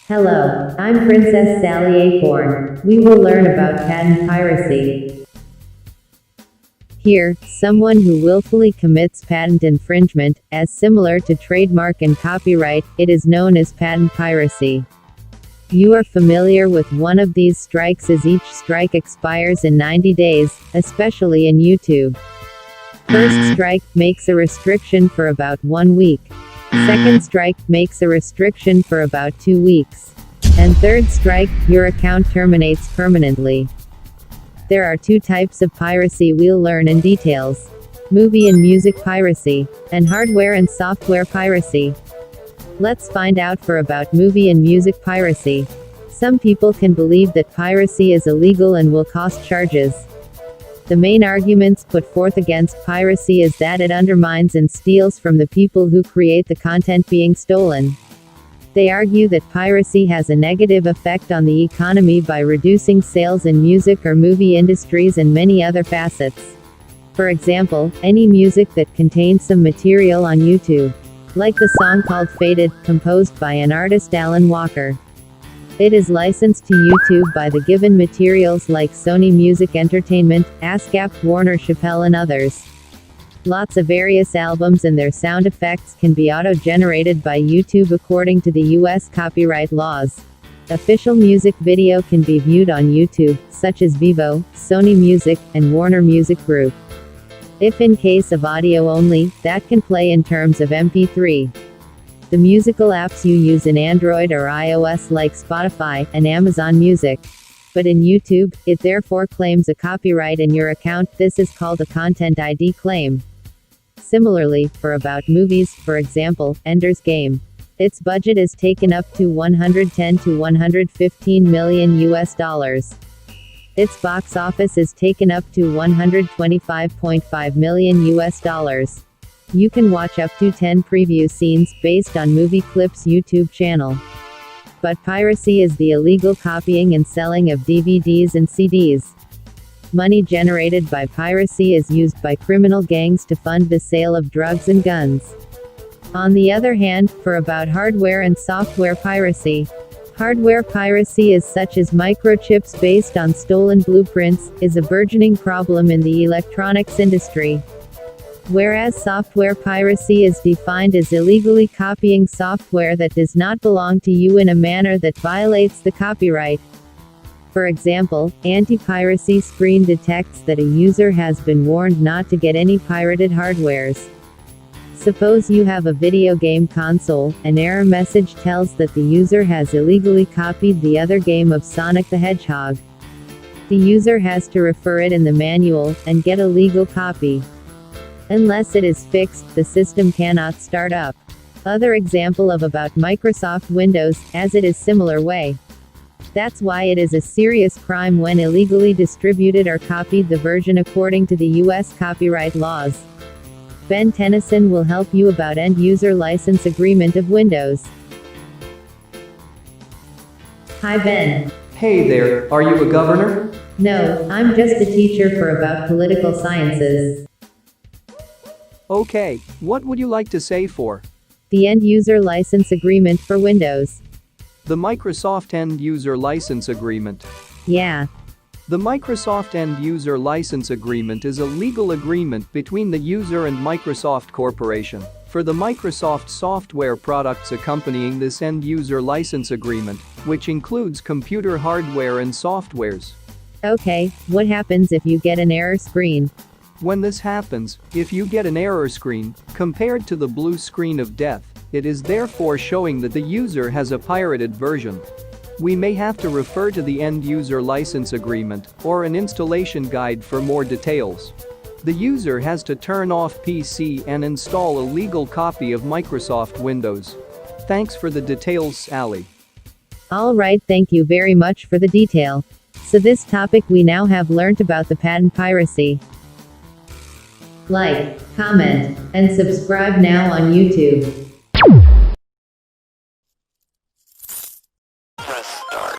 Hello, I'm Princess Sally Acorn. We will learn about patent piracy. Here, someone who willfully commits patent infringement, as similar to trademark and copyright, it is known as patent piracy. You are familiar with one of these strikes, as each strike expires in 90 days, especially in YouTube. First strike makes a restriction for about 1 week. Second strike makes a restriction for about 2 weeks. And third strike, your account terminates permanently. There are 2 types of piracy we'll learn in details: movie and music piracy, and hardware and software piracy. Let's find out for about movie and music piracy. Some people can believe that piracy is illegal and will cost charges. The main arguments put forth against piracy is that it undermines and steals from the people who create the content being stolen. They argue that piracy has a negative effect on the economy by reducing sales in music or movie industries and many other facets. For example, any music that contains some material on YouTube, like the song called Faded, composed by an artist Alan Walker. It is licensed to YouTube by the given materials like Sony Music Entertainment, ASCAP, Warner Chappell and others. Lots of various albums and their sound effects can be auto-generated by YouTube according to the US copyright laws. Official music video can be viewed on YouTube, such as Vivo, Sony Music, and Warner Music Group. If in case of audio only, that can play in terms of MP3. The musical apps you use in Android or iOS like Spotify and Amazon Music. But in YouTube, it therefore claims a copyright in your account. This is called a Content ID claim. Similarly, for about movies, for example, Ender's Game. Its budget is taken up to 110 to 115 million US dollars. Its box office is taken up to 125.5 million US dollars. You can watch up to 10 preview scenes based on movie clips YouTube channel. But piracy is the illegal copying and selling of DVDs and CDs. Money generated by piracy is used by criminal gangs to fund the sale of drugs and guns. On the other hand, for about hardware and software piracy, hardware piracy is such as microchips based on stolen blueprints, is a burgeoning problem in the electronics industry. Whereas software piracy is defined as illegally copying software that does not belong to you in a manner that violates the copyright. For example, anti-piracy screen detects that a user has been warned not to get any pirated hardwares. Suppose you have a video game console, an error message tells that the user has illegally copied the other game of Sonic the Hedgehog. The user has to refer it in the manual, and get a legal copy. Unless it is fixed, the system cannot start up. Other example of about Microsoft Windows, as it is similar way. That's why it is a serious crime when illegally distributed or copied the version according to the US copyright laws. Ben Tennyson will help you about end-user license agreement of Windows. Hi Ben. Hey there, are you a governor? No, I'm just a teacher for about political sciences. Okay, what would you like to say for? The end-user license agreement for Windows. The Microsoft End-User License Agreement. Yeah. The Microsoft End-User License Agreement is a legal agreement between the user and Microsoft Corporation for the Microsoft software products accompanying this end-user license agreement, which includes computer hardware and softwares. Okay, what happens if you get an error screen? When this happens, if you get an error screen, compared to the blue screen of death, it is therefore showing that the user has a pirated version. We may have to refer to the end-user license agreement or an installation guide for more details. The user has to turn off PC and install a legal copy of Microsoft Windows. Thanks for the details, Sally. Alright, thank you very much for the detail. So this topic we now have learnt about the patent piracy. Like, comment, and subscribe now on YouTube.